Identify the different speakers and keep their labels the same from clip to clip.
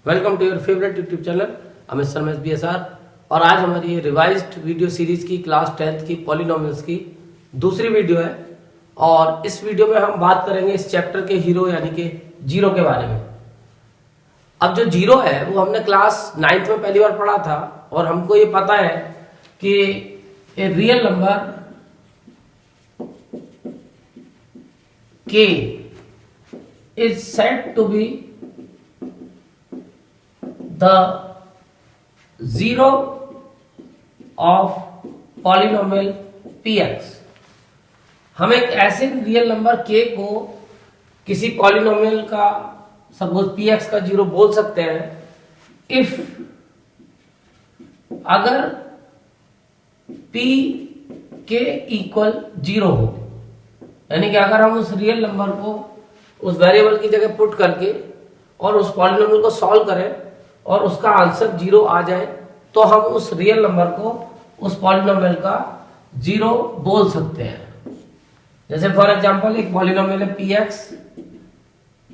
Speaker 1: Welcome to your favourite YouTube channel Amit Sharma SBSR। और आज हमारी रिवाइज्ड वीडियो सीरीज की क्लास 10th की पॉलिनोमियल्स की दूसरी वीडियो है। और इस वीडियो में हम बात करेंगे इस चैप्टर के हीरो यानी कि जीरो के बारे में। अब जो जीरो है वो हमने क्लास 9th में पहली बार पढ़ा था और हमको ये पता है कि a real number k is said to be the zero of polynomial px। हम एक ऐसे रियल नंबर k को किसी पॉलिनोमियल का सपोज px का जीरो बोल सकते हैं इफ अगर p k इक्वल जीरो हो, यानी कि अगर हम उस रियल नंबर को उस वेरिएबल की जगह पुट करके और उस पॉलिनोमियल को सॉल्व करें और उसका आंसर जीरो आ जाए तो हम उस रियल नंबर को उस पॉलिनोमियल का जीरो बोल सकते हैं। जैसे फॉर एग्जांपल एक पॉलिनोमियल है px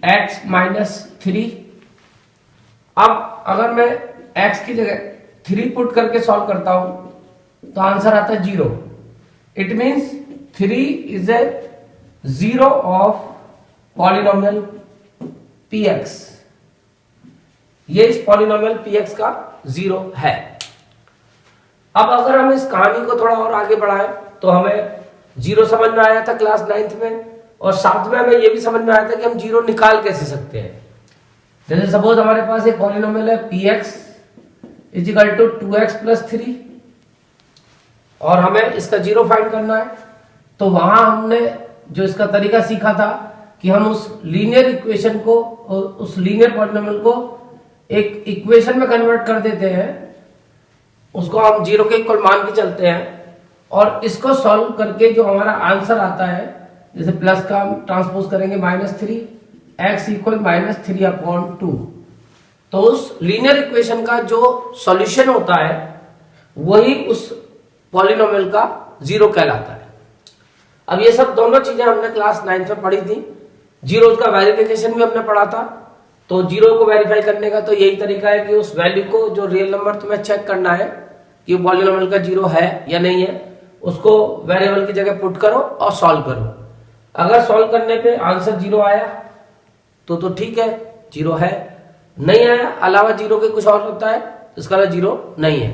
Speaker 1: x माइनस 3। अब अगर मैं x की जगह 3 पुट करके सॉल्व करता हूं तो आंसर आता है zero. It means 3 is a zero of polynomial px। ये इस पॉलिनोमियल px का जीरो है। अब अगर हम इस कहानी को थोड़ा और आगे बढ़ाएं तो हमें जीरो समझ में आया था क्लास 9th में, और साथ में हमें ये भी समझ में आया था कि हम जीरो निकाल कैसे सकते हैं। जैसे सपोज हमारे पास एक पॉलिनोमियल है px is equal to 2x plus 3 और हमें इसका जीरो फाइंड करना है। तो वहां हमने जो इसका तरीका सीखा था कि हम उस लीनियर इक्वेशन को, उस लीनियर पॉलिनोमियल को एक इक्वेशन में कन्वर्ट कर देते हैं, उसको हम जीरो के इक्वल मान के चलते हैं और इसको सॉल्व करके जो हमारा आंसर आता है, जैसे प्लस का हम ट्रांसपोज करेंगे -3 x इक्वल -3/2। तो उस लीनियर इक्वेशन का जो सॉल्यूशन होता है वही उस पॉलिनोमियल का जीरो कहलाता है। अब ये सब दोनों चीजें हमने क्लास 9th में पढ़ी थी। जीरो का वेरिफिकेशन भी हमने पढ़ा था। तो जीरो को वेरीफाई करने का तो यही तरीका है कि उस वैल्यू को, जो रियल नंबर तुम्हें चेक करना है कि पॉलिनोमियल का जीरो है या नहीं है, उसको वेरिएबल की जगह पुट करो और सॉल्व करो। अगर सॉल्व करने पे आंसर जीरो आया तो ठीक है, जीरो है। नहीं आया, अलावा जीरो के कुछ और होता है, इसका जीरो नहीं है।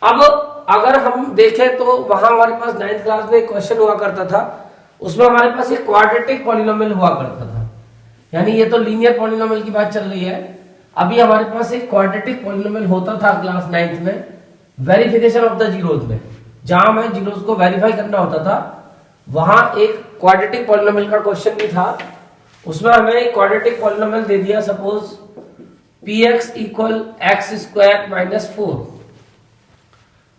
Speaker 1: अब अगर हम देखें तो वहां हमारे पास 9th क्लास में एक क्वेश्चन हुआ करता था, उसमें हमारे पास एक क्वाड्रेटिक पॉलिनोमियल हुआ करता था। यानी ये तो लीनियर पॉलिनोमियल की बात चल रही है, अभी हमारे पास एक क्वाड्रेटिक पॉलिनोमियल होता था क्लास 9th में वेरिफिकेशन ऑफ द जीरोस में। जहां हमें जीरोस को वेरीफाई करना होता था वहां एक क्वाड्रेटिक पॉलिनोमियल का क्वेश्चन भी था। उसमें हमें एक क्वाड्रेटिक पॉलिनोमियल दे दिया, सपोज px इक्वल x² - 4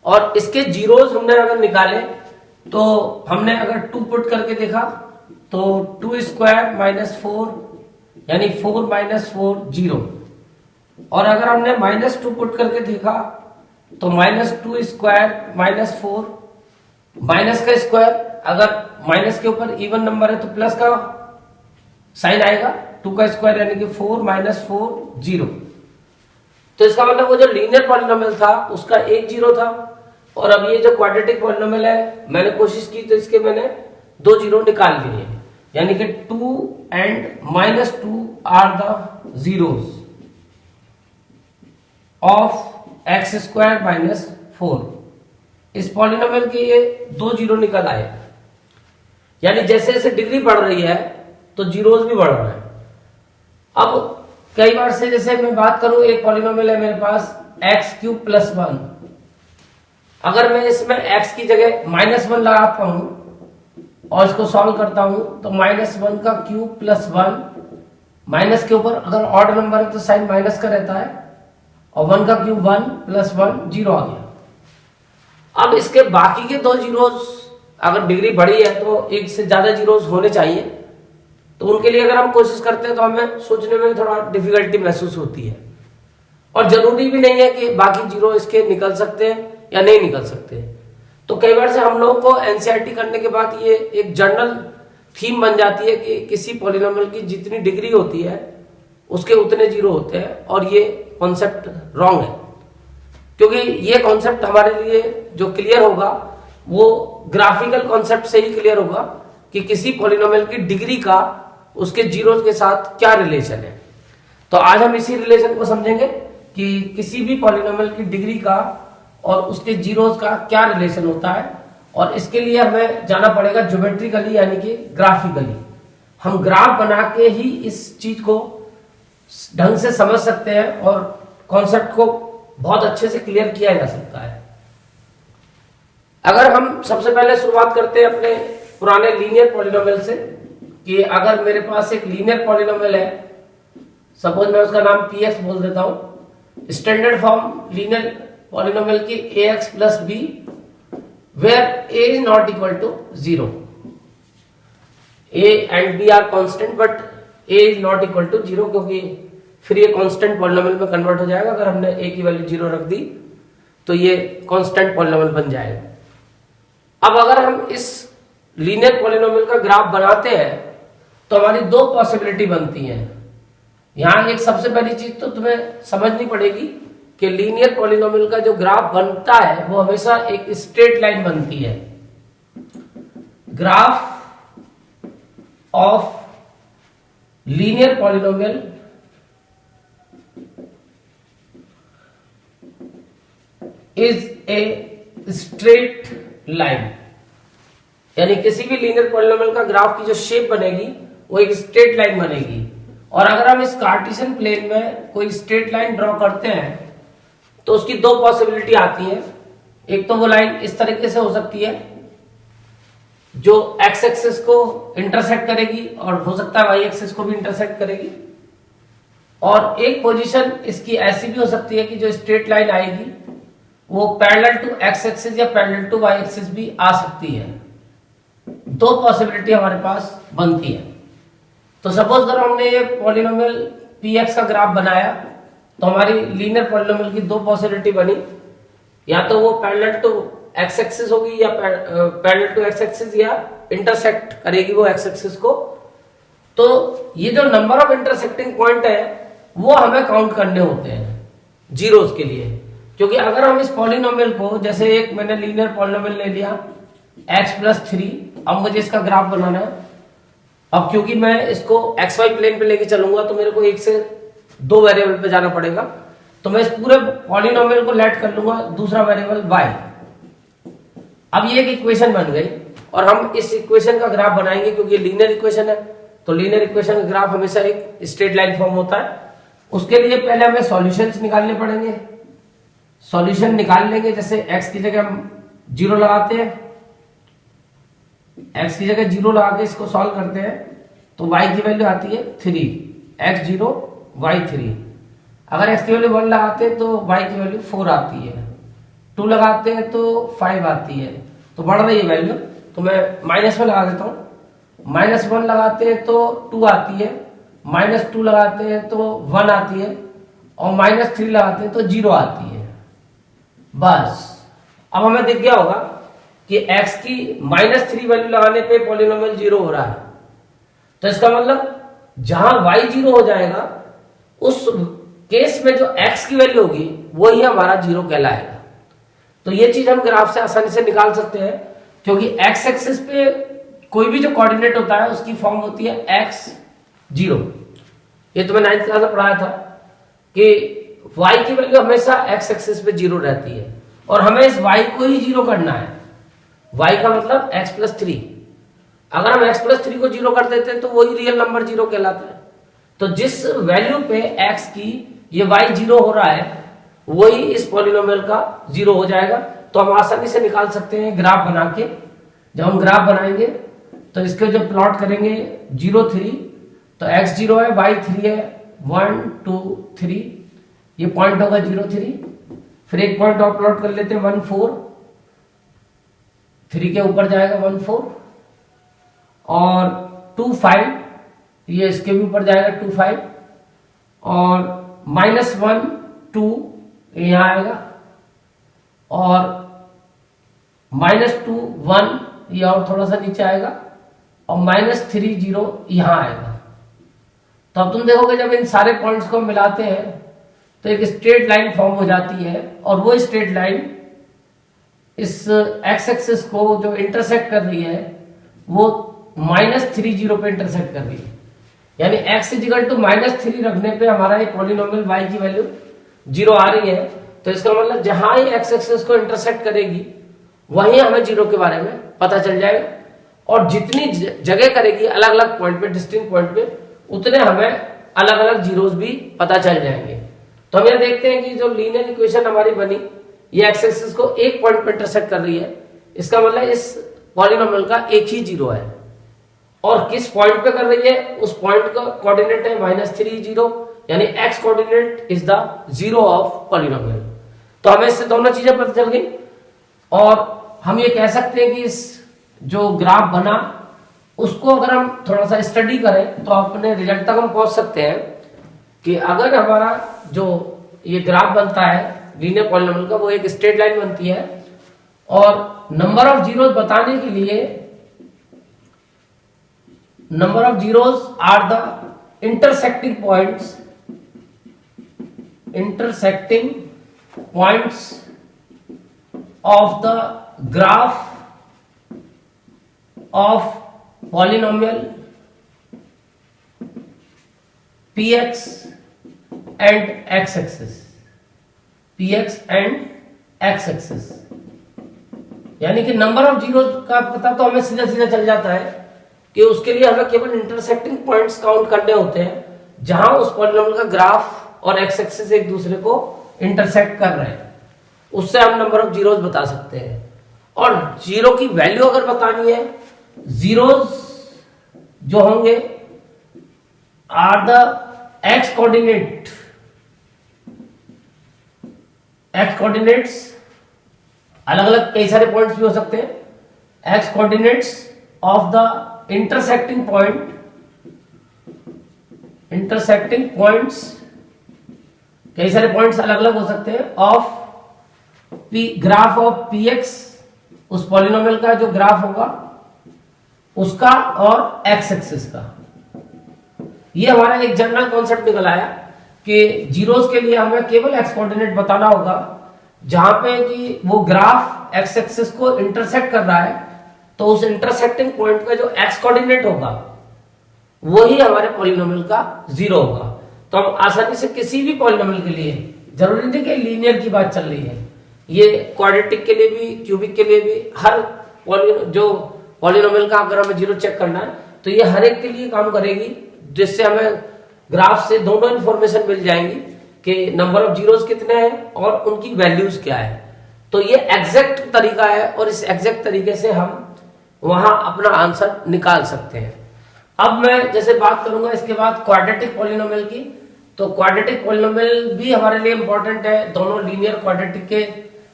Speaker 1: और इसके जीरोस हमने अगर निकाले तो हमने अगर 2 पुट करके देखा तो 2² - 4 यानी 4 - 4 0। और अगर हमने -2 पुट करके देखा तो -2² - 4 माइनस का स्क्वायर, अगर माइनस के ऊपर इवन नंबर है तो प्लस का साइन आएगा, 2 का स्क्वायर यानी कि 4 - 4 0। तो इसका मतलब वो जो लीनियर पॉलिनोमियल था उसका एक जीरो था। और अब ये जो क्वाड्रेटिक पॉलिनोमियल है, मैंने कोशिश की तो इसके मैंने 2 जीरो निकाल लिए, यानी कि 2 and -2 are the zeros of x² - 4। इस पॉलिनोमियल के ये 2 जीरो निकल आए। यानी जैसे जैसे डिग्री बढ़ रही है तो जीरोस भी बढ़ रहे हैं। अब कई बार से, जैसे मैं बात करूं, एक पॉलिनोमियल है मेरे पास x³ + 1। अगर मैं इसमें x की जगह -1 लगाता हूं और इसको सॉल्व करता हूं तो -1 का क्यूब + 1, माइनस के ऊपर अगर ऑड नंबर है तो साइन माइनस का रहता है, और 1 का क्यूब 1 + 1 0 आ गया। अब इसके बाकी के 2 जीरोस, अगर डिग्री बढ़ी है तो एक से ज्यादा जीरोस होने चाहिए, तो उनके लिए अगर हम कोशिश करते हैं तो हमें सोचने में थोड़ा डिफिकल्टी महसूस होती है। और जरूरी भी नहीं है कि बाकी जीरो इसके निकल सकते हैं या नहीं निकल सकते। तो कई बार से हम लोगों को एनसीईआरटी करने के बाद ये एक जनरल थीम बन जाती है कि किसी पॉलिनोमियल की जितनी डिग्री होती है उसके उतने जीरो होते हैं, और ये कॉन्सेप्ट रॉन्ग है, क्योंकि ये कॉन्सेप्ट हमारे लिए जो क्लियर होगा वो ग्राफिकल कॉन्सेप्ट से ही क्लियर होगा कि किसी पॉलिनोमियल की डिग्री का उसके जीरोस के साथ क्या रिलेशन है। तो आज हम इसी रिलेशन को समझेंगे कि किसी भी पॉलिनोमियल की डिग्री का और उसके जीरोस का क्या रिलेशन होता है, और इसके लिए हमें जाना पड़ेगा ज्योमेट्रिकली यानी कि ग्राफिकली। हम ग्राफ बना के ही इस चीज को ढंग से समझ सकते हैं और कॉन्सेप्ट को बहुत अच्छे से क्लियर किया जा सकता है। अगर हम सबसे पहले शुरुआत करते हैं अपने पुराने लीनियर पॉलिनोमियल से, कि अगर मेरे पास एक लीनियर पॉलिनोमियल है, सपोज मैं उसका नाम px बोल देता हूं, स्टैंडर्ड फॉर्म लीनियर पॉलिनोमियल की ax plus b where a is not equal to 0, a and b are constant but a is not equal to 0, क्योंकि फिर ये कांस्टेंट पॉलिनोमियल में कन्वर्ट हो जाएगा। अगर हमने a की वैल्यू 0 रख दी तो ये कांस्टेंट पॉलिनोमियल बन जाएगा। अब अगर हम इस लीनियर पॉलिनोमियल का ग्राफ बनाते हैं तो हमारी दो पॉसिबिलिटी बनती हैं। यहां एक सबसे पहली चीज तो तुम्हें समझनी पड़ेगी कि लीनियर पॉलिनोमियल का जो ग्राफ बनता है वो हमेशा एक स्ट्रेट लाइन बनती है। Graph of linear polynomial is a straight line, यानी किसी भी लीनियर पॉलिनोमियल का ग्राफ की जो शेप बनेगी वो एक स्ट्रेट लाइन बनेगी। और अगर हम इस कार्टेशियन प्लेन में कोई स्ट्रेट लाइन ड्रॉ करते हैं तो उसकी दो पॉसिबिलिटी आती है। एक तो वो लाइन इस तरीके से हो सकती है जो एक्स एक्सिस को इंटरसेक्ट करेगी, और हो सकता है वाई एक्सिस को भी इंटरसेक्ट करेगी, और एक पोजीशन इसकी ऐसी भी हो सकती है कि जो स्ट्रेट लाइन आएगी वो पैरेलल टू एक्स एक्सिस या पैरेलल टू वाई एक्सिस भी आ सकती है। दो पॉसिबिलिटी हमारे पास बनती है। तो सपोज करो हमने ये पॉलिनोमियल px का ग्राफ बनाया, तो हमारी लीनियर पॉलिनोमियल की दो पॉसिबिलिटी बनी, या तो वो पैरेलल टू एक्स एक्सिस होगी या पैरेलल टू एक्स एक्सिस, या इंटरसेक्ट करेगी वो एक्स एक्सिस को। तो ये जो नंबर ऑफ इंटरसेक्टिंग पॉइंट है वो हमें काउंट करने होते हैं जीरोस के लिए, क्योंकि अगर हम इस पॉलिनोमियल को, जैसे एक मैंने लीनियर पॉलिनोमियल ले लिया x प्लस 3, अब मुझे इसका ग्राफ बनाना है। अब क्योंकि मैं इसको एक्स वाई प्लेन पे लेके चलूंगा तो मेरे को एक से दो वेरिएबल पे जाना पड़ेगा, तो मैं इस पूरे पॉलिनोमियल को लेट कर लूंगा दूसरा वेरिएबल y। अब ये एक इक्वेशन बन गई और हम इस इक्वेशन का ग्राफ बनाएंगे, क्योंकि लीनियर इक्वेशन है तो लीनियर इक्वेशन का ग्राफ हमेशा एक स्ट्रेट लाइन फॉर्म होता है। उसके लिए पहले हमें सॉल्यूशंस निकालने पड़ेंगे। सॉल्यूशन निकाल लेंगे, जैसे x की जगह हम 0 लगाते हैं, x की जगह 0 लगा के इसको सॉल्व करते हैं तो y की वैल्यू आती है 3, x 0 y 3। अगर x की वैल्यू 1 लगाते हैं तो y की वैल्यू 4 आती है, 2 लगाते हैं तो 5 आती है, तो बढ़ रही है वैल्यू। तो मैं माइनस में लगा देता हूं, -1 लगाते हैं तो 2 आती है, -2 लगाते हैं तो 1 आती है, और -3 लगाते हैं तो 0 आती है। बस अब हमें दिख गया होगा कि x की -3 वैल्यू लगाने पे पॉलिनोमियल 0 हो रहा है। तो इसका मतलब जहां y 0 हो जाएगा उस केस में जो x की वैल्यू होगी वही हमारा 0 कहलाएगा। तो ये चीज हम ग्राफ से आसानी से निकाल सकते हैं, क्योंकि x एक्सिस पे कोई भी जो कोऑर्डिनेट होता है उसकी फॉर्म होती है x 0। ये तो मैं 9th क्लास में पढ़ाया था कि y की वैल्यू हमेशा x एक्सिस पे 0 रहती है, और हमें इस y को ही 0 करना है। y का मतलब x प्लस 3। अगर हम x प्लस 3 को 0 कर देते हैं तो वही रियल नंबर 0 कहलाता है। तो जिस वैल्यू पे x की ये y 0 हो रहा है वही इस पॉलिनोमियल का 0 हो जाएगा। तो हम आसानी से निकाल सकते हैं ग्राफ बना के। जब हम ग्राफ बनाएंगे तो इसके जो प्लॉट करेंगे 0 3, तो x 0 है, y 3 है, 1 2 3, ये पॉइंट होगा 0 3। फिर एक पॉइंट और प्लॉट कर लेते हैं 1 4, 3 के ऊपर जाएगा 1 4, और 2 5, ये इसके भी ऊपर जाएगा 2 5, और -1 2 यहां आएगा, और -2 1 ये और थोड़ा सा नीचे आएगा, और -3 0 यहां आएगा। तो अब तुम देखोगे जब इन सारे पॉइंट्स को मिलाते हैं तो एक स्ट्रेट लाइन फॉर्म हो जाती है, और वो स्ट्रेट लाइन इस एक्स एक्सिस को जो इंटरसेक्ट कर रही है वो -30 पे इंटरसेक्ट कर रही है। यानी x इजिकल टू -3 रखने पे हमारा ये पॉलिनोमियल y की वैल्यू 0 आ रही है। तो इसका मतलब जहां ही x एक्सिस को इंटरसेक्ट करेगी वहीं हमें 0 के बारे में पता चल जाएगा, और जितनी जगह करेगी अलग अलग पॉइंट पे, डिस्टिंक्ट पॉइंट पे, उतने हमें अलग अलग जीरोस भी पता चल जाएंगे। तो हम यह देखते हैं कि जो लीनियर इक्वेशन हमारी बनी ये एक्स एक्सिस को एक पॉइंट पे इंटरसेक्ट कर रही है, इसका मतलब इस पॉलिनोमियल का एक ही जीरो है, और किस पॉइंट पे कर रही है उस पॉइंट का कोऑर्डिनेट है -3 0, यानी x coordinate is the zero of polynomial. तो हमें इससे दोनों चीजें पता चल गई, और हम ये कह सकते हैं कि इस जो ग्राफ बना उसको अगर हम थोड़ा सा स्टडी करें तो अपने रिजल्ट तक हम पहुंच सकते हैं कि अगर हमारा जो ये ग्राफ बनता है लीनियर पॉलिनोमियल का वो एक स्ट्रेट लाइन बनती है, और नंबर ऑफ जीरोस बताने के लिए number of zeros are the intersecting points of the graph of polynomial px and x axis, px and x axis. यानी कि नंबर ऑफ जीरो का पता तो हमें सीधा सीधा चल जाता है कि उसके लिए हमें केवल इंटरसेक्टिंग पॉइंट्स काउंट करने होते हैं जहां उस पॉलिनोमियल का ग्राफ और x एक्सिस एक दूसरे को इंटरसेक्ट कर रहे हैं, उससे हम नंबर ऑफ जीरोस बता सकते हैं। और जीरो की वैल्यू अगर बतानी है, जीरोस जो होंगे आर द एक्स कोऑर्डिनेट्स, अलग अलग कई सारे पॉइंट्स भी हो सकते हैं, x coordinates of the intersecting points, कई सारे पॉइंट्स अलग अलग हो सकते हैं, of graph of P x, उस पॉलिनोमियल का जो ग्राफ होगा उसका, और एक्स एक्सिस का। ये हमारा एक जनरल कॉन्सेप्ट निकल आया कि जीरोस के लिए हमें केवल एक्स कोऑर्डिनेट बताना होगा जहां पे कि वो ग्राफ एक्स एक्सिस को इंटरसेक्ट कर रहा है, तो उस इंटरसेक्टिंग पॉइंट का जो एक्स कोऑर्डिनेट होगा वही हमारे पॉलिनोमियल का जीरो होगा। तो हम आसानी से किसी भी पॉलिनोमियल के लिए, जरूरी नहीं कि लीनियर की बात चल रही है, ये क्वाड्रेटिक के लिए भी, क्यूबिक के लिए भी, हर जो पॉलिनोमियल का अगर हमें जीरो चेक करना है तो ये हर एक के लिए काम करेगी, जिससे हमें ग्राफ से दोनों इंफॉर्मेशन मिल जाएंगी कि नंबर ऑफ जीरोस कितने हैं और उनकी वैल्यूज क्या है। तो ये एग्जैक्ट तरीका है, और इस एग्जैक्ट तरीके से हम वहां अपना आंसर निकाल सकते हैं। अब मैं जैसे बात करूंगा इसके बाद क्वाड्रेटिक पॉलिनोमियल की, तो क्वाड्रेटिक पॉलिनोमियल भी हमारे लिए इंपॉर्टेंट है। दोनों लीनियर क्वाड्रेटिक के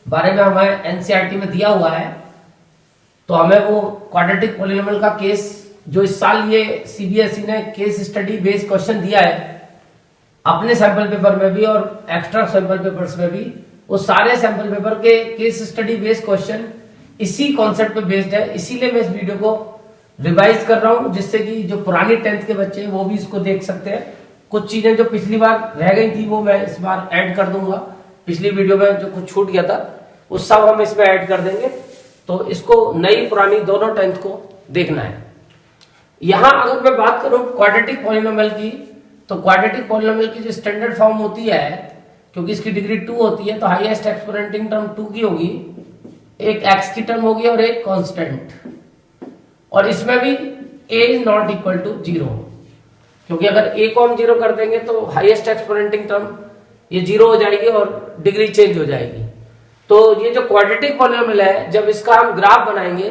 Speaker 1: बारे में हमें एनसीईआरटी में दिया हुआ है, तो हमें वो क्वाड्रेटिक पॉलिनोमियल का केस, जो इस साल ये सीबीएसई ने केस स्टडी बेस्ड क्वेश्चन दिया है अपने सैंपल पेपर में भी और एक्स्ट्रा सैंपल पेपर्स में भी, वो सारे सैंपल पेपर के केस स्टडी बेस्ड क्वेश्चन इसी कॉन्सेप्ट पे बेस्ड है। इसीलिए मैं इस वीडियो को रिवाइज कर रहा हूं, जिससे कि जो पुरानी 10th के बच्चे हैं वो भी इसको देख सकते हैं। कुछ चीजें जो पिछली बार रह गई थी वो मैं इस बार ऐड कर दूंगा, पिछली वीडियो में जो कुछ छूट गया था वो सब हम इसमें ऐड कर देंगे। तो इसको नई पुरानी दोनों 10th को देखना है। यहां अगर मैं बात करूं क्वाड्रेटिक पॉलिनोमियल की, तो क्वाड्रेटिक पॉलिनोमियल की जो स्टैंडर्ड फॉर्म होती है, क्योंकि इसकी डिग्री 2 होती है, तो हाईएस्ट एक्सपोनेंटिंग टर्म 2 की होगी, एक x की टर्म होगी और एक कांस्टेंट, और इसमें भी a is not equal to 0, क्योंकि अगर a को हम 0 कर देंगे तो हाईएस्ट एक्सपोनेंटिंग टर्म ये 0 हो जाएगी और डिग्री चेंज हो जाएगी। तो ये जो क्वाड्रेटिक पॉलिनोमियल है, जब इसका हम ग्राफ बनाएंगे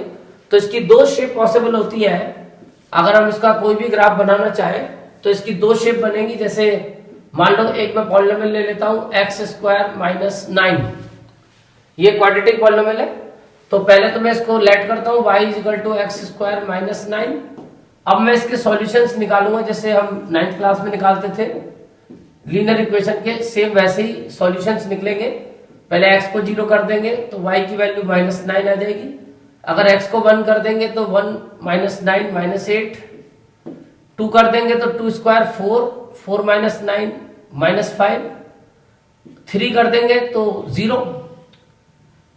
Speaker 1: तो इसकी दो शेप पॉसिबल होती है। अगर हम इसका कोई भी ग्राफ बनाना चाहे तो इसकी दो शेप बनेगी। जैसे मान लो एक मैं पॉलिनोमियल ले लेता हूं x² - 9, ये क्वाड्रेटिक पॉलिनोमियल है। तो पहले तो मैं इसको लेट करता हूं y = x² - 9। अब मैं इसके सॉल्यूशंस निकालूंगा जैसे हम 9th क्लास में निकालते थे लीनियर इक्वेशन के, सेम वैसे ही सॉल्यूशंस निकलेंगे। पहले x को 0 कर देंगे तो y की वैल्यू -9 आ जाएगी। अगर x को 1 कर देंगे तो 1 - 9 - 8, 2 कर देंगे तो 2 स्क्वायर 4, 4 माइनस 9 माइनस 5, 3 कर देंगे तो 0,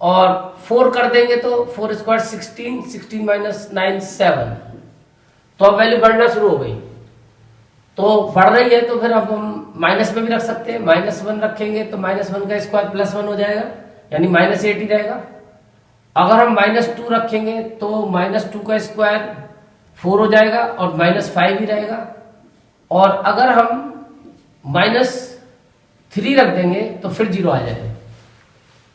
Speaker 1: और 4 कर देंगे तो 4 स्क्वायर 16, 16 माइनस 9 7। तो अब वैल्यू बढ़ना शुरू हो गई, तो बढ़ रही है, तो फिर अब हम माइनस में भी रख सकते हैं। -1 रखेंगे तो -1 का स्क्वायर +1 हो जाएगा, यानी -8 ही रहेगा। अगर हम -2 रखेंगे तो -2 का स्क्वायर 4 हो जाएगा और -5 ही रहेगा। और अगर हम -3 रख देंगे तो फिर 0 आ जाएगा।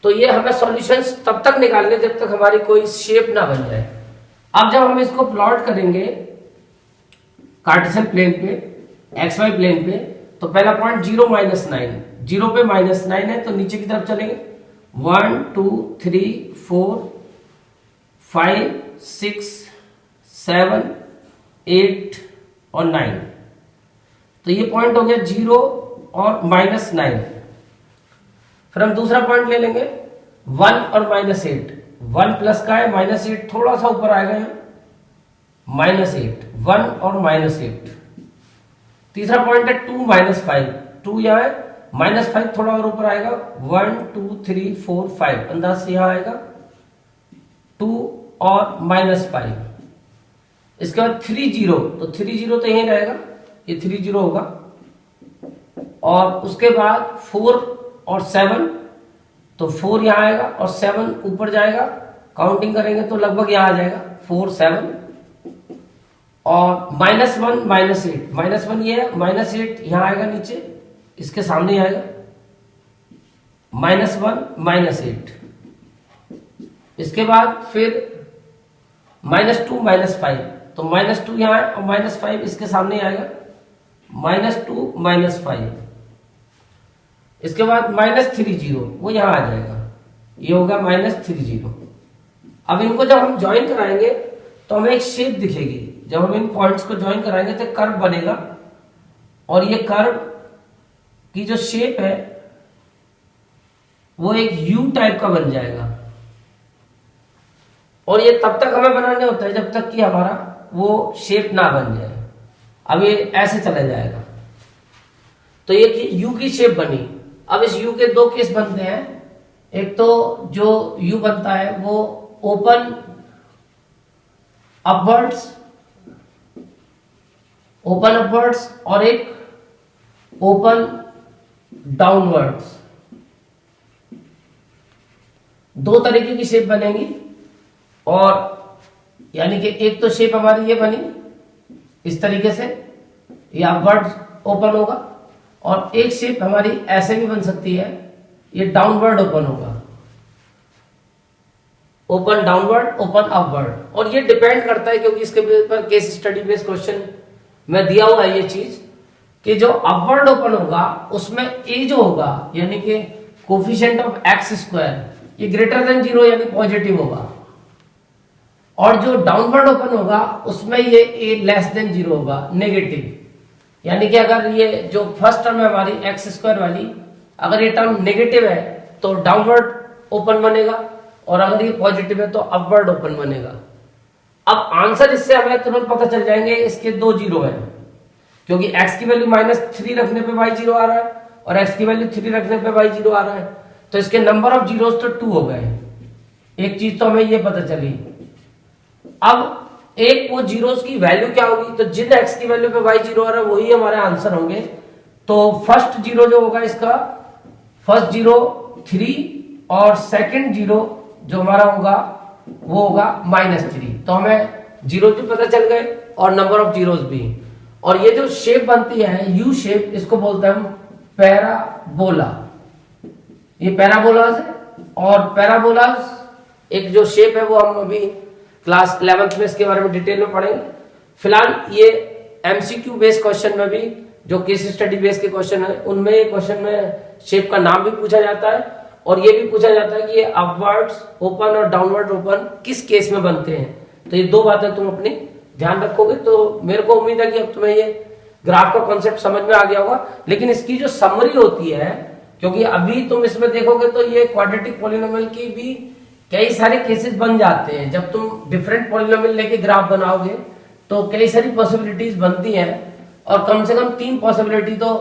Speaker 1: तो ये हमें सॉल्यूशंस तब तक निकालने जब तक हमारी कोई शेप ना बन जाए। अब जब हम इसको प्लॉट करेंगे कार्टेशियन प्लेन पे, XY प्लेन पे, तो पहला पॉइंट 0 -9, 0 पे -9 है, तो नीचे की तरफ चलेंगे 1 2 3 4 5 6 7 8 और 9। तो ये पॉइंट हो गया 0 और -9। फिर हम दूसरा पॉइंट ले लेंगे 1 और -8। 1 प्लस का है, -8 थोड़ा सा ऊपर आएगा यहाँ, -8, 1 और -8। तीसरा पॉइंट है 2 -5, 2 यहाँ है, -5 थोड़ा और ऊपर आएगा, 1 2 3 4 5, अंदाज से यहाँ आएगा 2 और -5। इसके बाद 3 0, तो 3 0 तो यहीं रहेगा, ये 3 0 होगा। और उसके बाद 4 और 7, तो 4 यहाँ आएगा और 7 ऊपर जाएगा, काउंटिंग करेंगे तो लगभग यहाँ आ जाएगा 4 7। और -1 -8, -1 ये है, -8 यहाँ आएगा नीचे, इसके सामने आएगा, -1 -8। इसके बाद फिर -2 -5, तो -2 यहाँ है और -5 इसके सामने आएगा, -2 -5। इसके बाद -3 0, वो यहाँ आ जाएगा, ये होगा -3 0। अब इनको जब हम ज्वाइन कराएंगे तो हमें एक शेप दिखेगी। जब हम इन पॉइंट्स को ज्वाइन कराएंगे तो कर्व बनेगा, और ये कर्व की जो शेप है वो एक यू टाइप का बन जाएगा। और ये तब तक हमें बनाने होता है जब तक कि हमारा वो शेप ना बन जाए। अब ये ऐसे चला जाएगा, तो ये यू की शेप बनी। अब इस यू के दो केस बनते हैं। एक तो जो यू बनता है वो ओपन अपवर्ड्स, और एक ओपन डाउनवर्ड्स। दो तरीके की शेप बनेगी। और यानी कि एक तो शेप हमारी ये बनी इस तरीके से, ये अपवर्ड ओपन होगा, और एक शेप हमारी ऐसे भी बन सकती है, ये डाउनवर्ड ओपन होगा, ओपन डाउनवर्ड ओपन अपवर्ड। और ये डिपेंड करता है, क्योंकि इसके ऊपर केस स्टडी बेस्ड क्वेश्चन में दिया हुआ है ये चीज, कि जो अपवर्ड ओपन होगा उसमें ए जो होगा यानी कि कोफिशिएंट ऑफ एक्स स्क्वायर, ये ग्रेटर देन 0 यानी पॉजिटिव होगा। और जो डाउनवर्ड ओपन होगा उसमें ये ए लेस देन 0 होगा, नेगेटिव। यानी कि अगर ये जो फर्स्ट टर्म है हमारी एक्स स्क्वायर वाली, अगर ये टर्म नेगेटिव है तो डाउनवर्ड ओपन बनेगा, और अगर ये पॉजिटिव है तो अपवर्ड ओपन बनेगा। अब आंसर इससे हमें तुरंत पता चल जाएंगे, इसके 2 0 हैं, क्योंकि x की वैल्यू -3 रखने पे y 0 आ रहा है और x की वैल्यू 3 रखने पे y 0 आ रहा है, तो इसके नंबर ऑफ जीरोस तो 2 हो गए। एक चीज तो हमें ये पता चली। अब एक वो जीरोस की वैल्यू क्या होगी, तो जिन x की वैल्यू पे y 0 आ रहा है वही हमारे आंसर होंगे। तो फर्स्ट जीरो जो होगा इसका, फर्स्ट जीरो 3 और सेकंड जीरो जो हमारा होगा वो होगा -3। तो हमें जीरो भी पता चल गए और नंबर ऑफ जीरोस भी। और ये जो शेप बनती है यू शेप, इसको बोलते हैं हम पैराबोला। ये पैराबोलास है, और पैराबोलास एक जो शेप है वो हम अभी क्लास 11th में इसके बारे में डिटेल में पढ़ेंगे। फिलहाल ये एमसीक्यू बेस्ड क्वेश्चन में भी, जो केस स्टडी बेस्ड के क्वेश्चन है उनमें ये क्वेश्चन में शेप का नाम भी पूछा जाता है, और ये भी पूछा जाता है कि ये अपवर्ड्स ओपन और डाउनवर्ड ओपन किस केस में बनते हैं। तो ये दो बातें तुम अपनी ध्यान रखोगे। तो मेरे को उम्मीद है कि अब तुम्हें ये ग्राफ का कॉन्सेप्ट समझ में आ गया होगा। लेकिन इसकी जो समरी होती है, क्योंकि अभी तुम इसमें देखोगे तो ये क्वाड्रेटिक पॉलिनोमियल की भी कई सारे केसेस बन जाते हैं। जब तुम डिफरेंट पॉलिनोमियल लेके ग्राफ बनाओगे तो कई सारी पॉसिबिलिटीज बनती हैं और कम से कम 3 पॉसिबिलिटी तो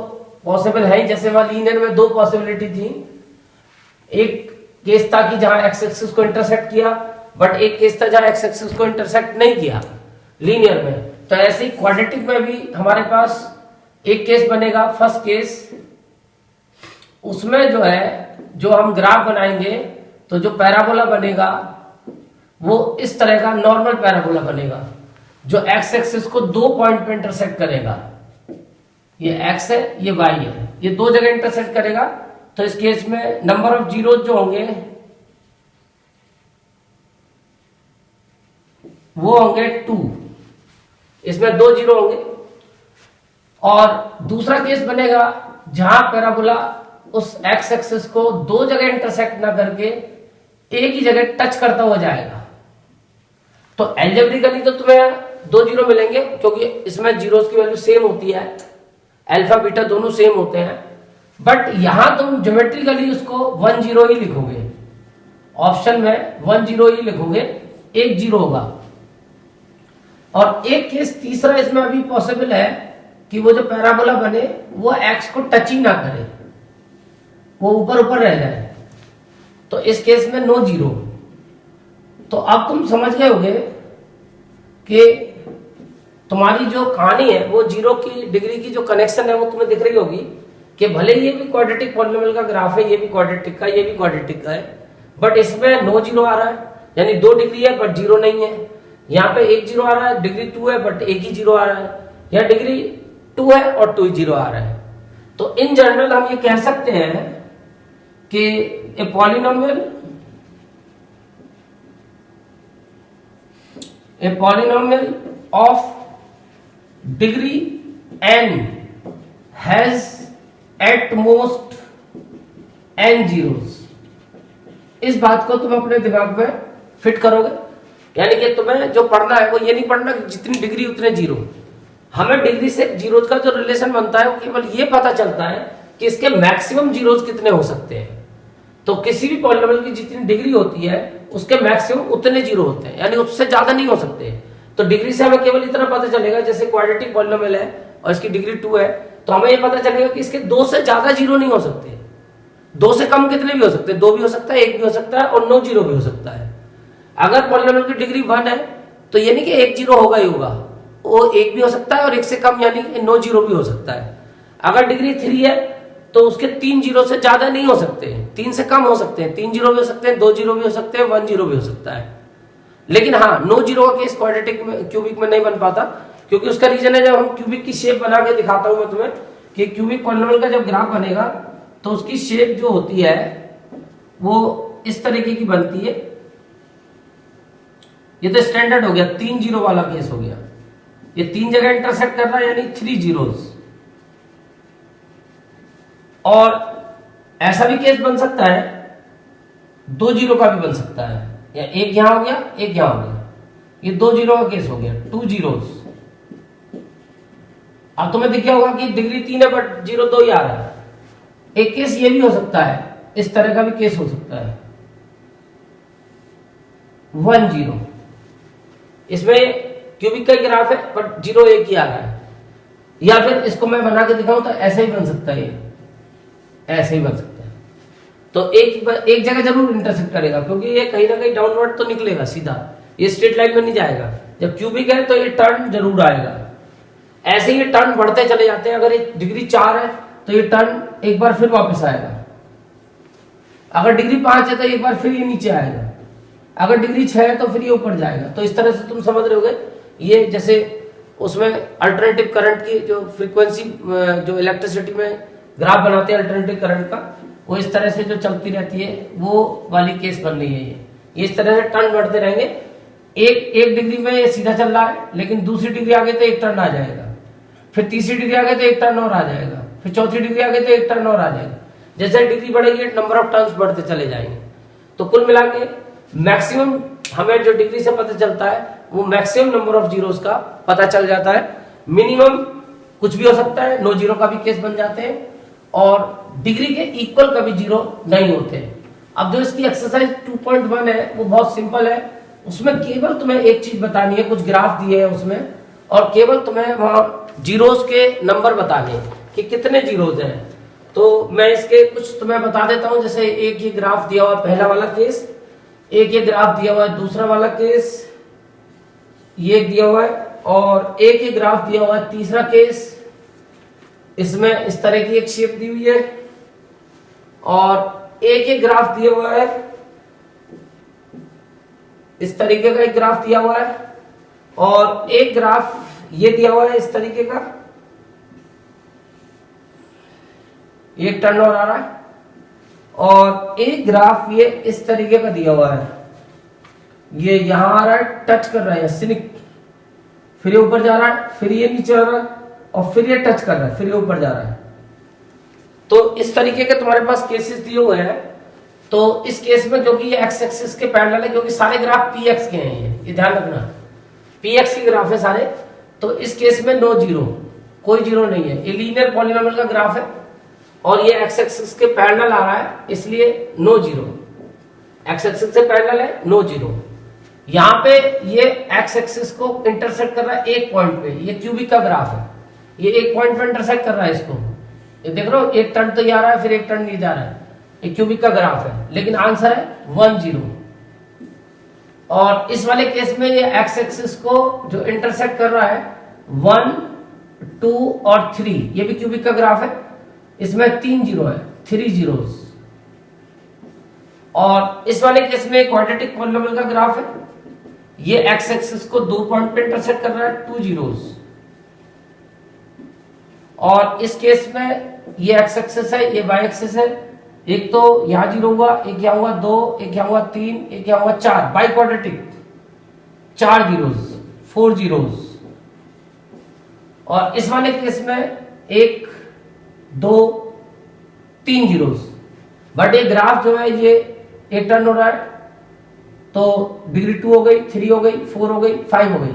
Speaker 1: पॉसिबल है ही। जैसे वहां लीनियर में 2 पॉसिबिलिटी थी, एक केस था कि जहां एक्स एक्सिस को इंटरसेक्ट किया, बट एक केस था जहां एक्स एक्सिस को इंटरसेक्ट नहीं किया लीनियर में। तो ऐसे ही क्वाड्रेटिक में भी हमारे पास एक केस बनेगा, फर्स्ट केस, उसमें जो है जो हम ग्राफ बनाएंगे तो जो पैराबोला बनेगा वो इस तरह का नॉर्मल पैराबोला बनेगा जो एक्स एक्सिस को 2 पॉइंट पे इंटरसेक्ट करेगा। ये एक्स है, ये वाई है, ये 2 जगह इंटरसेक्ट करेगा। तो इस केस में नंबर ऑफ जीरो जो होंगे वो होंगे 2, इसमें 2 जीरो होंगे। और दूसरा केस बनेगा जहां पैराबोला उस एक्स एक्सिस को 2 जगह इंटरसेक्ट ना करके एक ही जगह टच करता हुआ जाएगा। तो एल्जेब्रिकली तो तुम्हें 2 जीरो मिलेंगे क्योंकि इसमें जीरोस की वैल्यू सेम होती है, अल्फा बीटा दोनों सेम होते हैं। बट यहां तुम ज्योमेट्रिकली उसको 1 जीरो ही लिखोगे, ऑप्शन में 1 जीरो ही लिखोगे, 1 जीरो होगा। और एक केस तीसरा इसमें अभी पॉसिबल है कि वो जो पैराबोला बने वो एक्स को टच ही ना करे, वो ऊपर ऊपर रह जाए। तो इस केस में नो जीरो। तो अब तुम समझ गए होगे कि तुम्हारी जो कहानी है वो जीरो की डिग्री की जो कनेक्शन है वो तुम्हें दिख रही होगी कि भले ये भी क्वाड्रेटिक पॉलिनोमियल का ग्राफ है, ये भी क्वाड्रेटिक का, ये भी क्वाड्रेटिक का है, बट इसमें नो जीरो आ रहा है, यानी 2 डिग्री है बट जीरो नहीं है। यहाँ पे 1 जीरो आ रहा है, डिग्री 2 है बट 1 ही जीरो आ रहा है, यहाँ डिग्री 2 है और 2 ही जीरो आ रहा है। तो इन जनरल हम ये कह सकते हैं कि a polynomial of degree n has at most n zeros। इस बात को तुम अपने दिमाग में फिट करोगे, यानी कि तुम्हें जो पढ़ना है वो ये नहीं पढ़ना कि जितनी डिग्री उतने जीरो। हमें डिग्री से जीरोस का जो रिलेशन बनता है वो केवल ये पता चलता है कि इसके मैक्सिमम जीरोस कितने हो सकते हैं। तो किसी भी पॉलिनोमियल की जितनी डिग्री होती है उसके मैक्सिमम उतने जीरो होते हैं, यानी उससे ज्यादा नहीं हो सकते। तो डिग्री से हमें केवल इतना पता चलेगा, जैसे क्वाड्रेटिक पॉलिनोमियल है और इसकी डिग्री 2 है, तो हमें ये पता चलेगा कि इसके 2 से ज्यादा जीरो नहीं हो सकते। 2 से कम कितने भी हो सकते हैं, 2 भी हो सकता है, 1 भी हो सकता है और नो जीरो भी हो सकता है। अगर पॉलिनोमियल की डिग्री 1 है तो ये नहीं कि 1 जीरो होगा ही होगा, वो 1 भी हो सकता है और 1 से कम यानी कि नो जीरो भी हो सकता है। अगर डिग्री 3 है तो उसके 3 जीरो से ज्यादा नहीं हो सकते, 3 से कम हो सकते हैं, 3 जीरो भी हो सकते हैं, 2 जीरो भी हो सकते हैं, 1 जीरो भी हो सकता है। लेकिन हाँ, नो जीरो का केस क्वाड्रेटिक में, क्यूबिक में नहीं बन पाता, क्योंकि उसका रीजन है जब हम क्यूबिक की शेप बना के दिखाता हूं मैं तुम्हें कि क्यूबिक पॉलिनोमियल का जब ग्राफ बनेगा तो उसकी शेप जो होती है वो इस तरीके की बनती है। ये तो स्टैंडर्ड हो गया, 3 जीरो वाला केस हो गया, ये 3 जगह इंटरसेक्ट कर रहा है यानी 3 जीरोस। और ऐसा भी केस बन सकता है 2 जीरो का भी बन सकता है, या एक यहां हो गया एक यहां हो गया, ये 2 जीरो का केस हो गया, 2 जीरोस। अब तुम्हें दिख गया होगा कि डिग्री 3 है बट जीरो 2 ही आ रहा है। एक केस ये भी हो सकता है, इस तरह का भी केस हो सकता है, 1 जीरो। इसमें क्यूबिक का ग्राफ है बट जीरो 1 ही आ रहा है। या फिर इसको मैं बना के दिखाऊं तो ऐसे ही बन सकता है, ये ऐसे ही बन सकता है। तो एक जगह जरूर इंटरसेक्ट करेगा, क्योंकि ये कहीं ना कहीं डाउनवर्ड तो निकलेगा सीधा, ये स्ट्रेट लाइन में नहीं जाएगा। जब क्यूबिक है तो ये टर्न जरूर आएगा। ऐसे ही ये टर्न बढ़ते चले जाते हैं। अगर ये डिग्री 4 है तो ये टर्न एक बार फिर वापस आएगा, अगर डिग्री 5 है तो एक बार फिर ये नीचे आएगा, अगर डिग्री 6 है तो फिर ये ऊपर जाएगा। तो इस तरह से तुम समझ रहे होगे, ये जैसे उसमें अल्टरनेटिव करंट की जो फ्रीक्वेंसी, जो इलेक्ट्रिसिटी में ग्राफ बनाते हैं अल्टरनेटिव करंट का, वो इस तरह से जो चलती रहती है वो वाली केस बन रही है। ये इस तरह से टर्न बढ़ते रहेंगे। एक डिग्री में ये सीधा चल रहा है, लेकिन दूसरी डिग्री आगे तो एक टर्न आ जाएगा, फिर तीसरी डिग्री आगे तो एक टर्न और आ जाएगा, फिर चौथी डिग्री आगे तो एक टर्न और आ जाएगा। जैसे डिग्री बढ़ेगी नंबर ऑफ टर्न्स बढ़ते चले जाएंगे। तो कुल मिला के मैक्सिमम हमें जो डिग्री से पता चलता है वो मैक्सिमम नंबर ऑफ जीरोस का पता चल जाता है। मिनिमम कुछ भी हो सकता है, नो जीरो का भी केस बन जाते हैं, और डिग्री के इक्वल कभी जीरो नहीं होते। अब जो इसकी एक्सरसाइज 2.1 है वो बहुत सिंपल है। उसमें केवल तुम्हें एक चीज बतानी है, कुछ ग्राफ दिए हैं उसमें, और केवल तुम्हें वहां जीरोस के नंबर बताने कि कितने जीरोस हैं। तो मैं इसके कुछ तुम्हें बता देता हूं, जैसे एक ये ग्राफ दिया हुआ पहला वाला केस, एक ये ग्राफ दिया हुआ है दूसरा वाला केस, ये दिया हुआ है, और एक ये ग्राफ दिया हुआ है तीसरा केस। इसमें इस तरह की एक शेप दी हुई है, और एक ये ग्राफ दिया हुआ है, इस तरीके का एक ग्राफ दिया हुआ है, और एक ग्राफ ये दिया हुआ है इस तरीके का, ये टर्न और आ रहा है, और एक ग्राफ ये इस तरीके का दिया हुआ है, ये यहां आ रहा है, टच कर रहा है सिनिक, फिर ये ऊपर जा रहा है, फिर ये नीचे आ रहा है, और फिर ये टच कर रहा है, फिर ये ऊपर जा रहा है। तो इस तरीके के तुम्हारे पास केसेस दिए हुए हैं। तो इस केस में क्योंकि ये एक्स एक्सिस के पैरेलल है, क्योंकि सारे ग्राफ पी एक्स के हैं, ये ध्यान रखना, पी एक्स के ग्राफ है सारे, तो इस केस में नो जीरो, कोई जीरो नहीं है, ये लीनियर पॉलिनोमियल का ग्राफ है, और ये एक्स एक्सिस के पैरेलल आ रहा है, इसलिए नो जीरो, एक्स एक्सिस से पैरेलल है, नो जीरो। यहां पे ये एक्स एक्सिस को इंटरसेक्ट कर रहा है एक पॉइंट पे, ये क्यूबिक का ग्राफ है, ये एक पॉइंट पे इंटरसेक्ट कर रहा है इसको, ये देख रहे हो, एक टर्न तो ये आ रहा है, फिर एक टर्न नहीं जा रहा है, ये क्यूबिक का ग्राफ है, लेकिन आंसर है 1 0। और इस वाले केस में ये एक्स एक्सिस को जो इंटरसेक्ट कर रहा है 1 2 और 3, ये भी क्यूबिक का ग्राफ है, इसमें 3 जीरो है, 3 जीरोस। और इस वाले केस में क्वाड्रेटिक पॉलिनोमियल का ग्राफ है, ये एक्स एक्सिस को 2 पॉइंट पे इंटरसेक्ट कर रहा है, 2 जीरोस। और इस केस में ये एक्स एक्सिस है, ये वाई एक्सिस है, एक तो यहां जीरो हुआ, एक यहां हुआ 2, एक यहां हुआ 3, एक यहां हुआ 4, बाई क्वाड्रेटिक 4 जीरोस, 4 जीरोस। और इस वाले केस में 1 2 3 जीरोस, बट ये ग्राफ जो है ये एक टर्न हो रहा है, तो डिग्री 2 हो गई, 3 हो गई, 4 हो गई, 5 हो गई।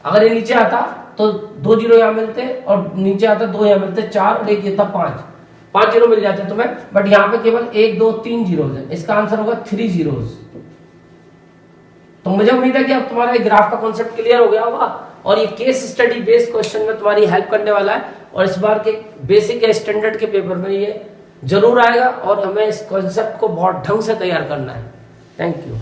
Speaker 1: अगर ये नीचे आता तो 2 जीरो यहां मिलते, और नीचे आता 2 यहां मिलते, 4 और एक ये था 5 जीरो मिल जाते तुम्हें, बट यहां पे केवल 1 2 3 जीरोस है, इसका आंसर होगा 3 जीरोस। तो मुझे उम्मीद है कि अब तुम्हारा ग्राफ का कॉन्सेप्ट क्लियर हो गया होगा, और ये केस स्टडी बेस्ड क्वेश्चन में तुम्हारी हेल्प करने वाला है, और इस बार के बेसिक या स्टैंडर्ड के पेपर में ये जरूर आएगा, और हमें इस कॉन्सेप्ट को बहुत ढंग से तैयार करना है। Thank you.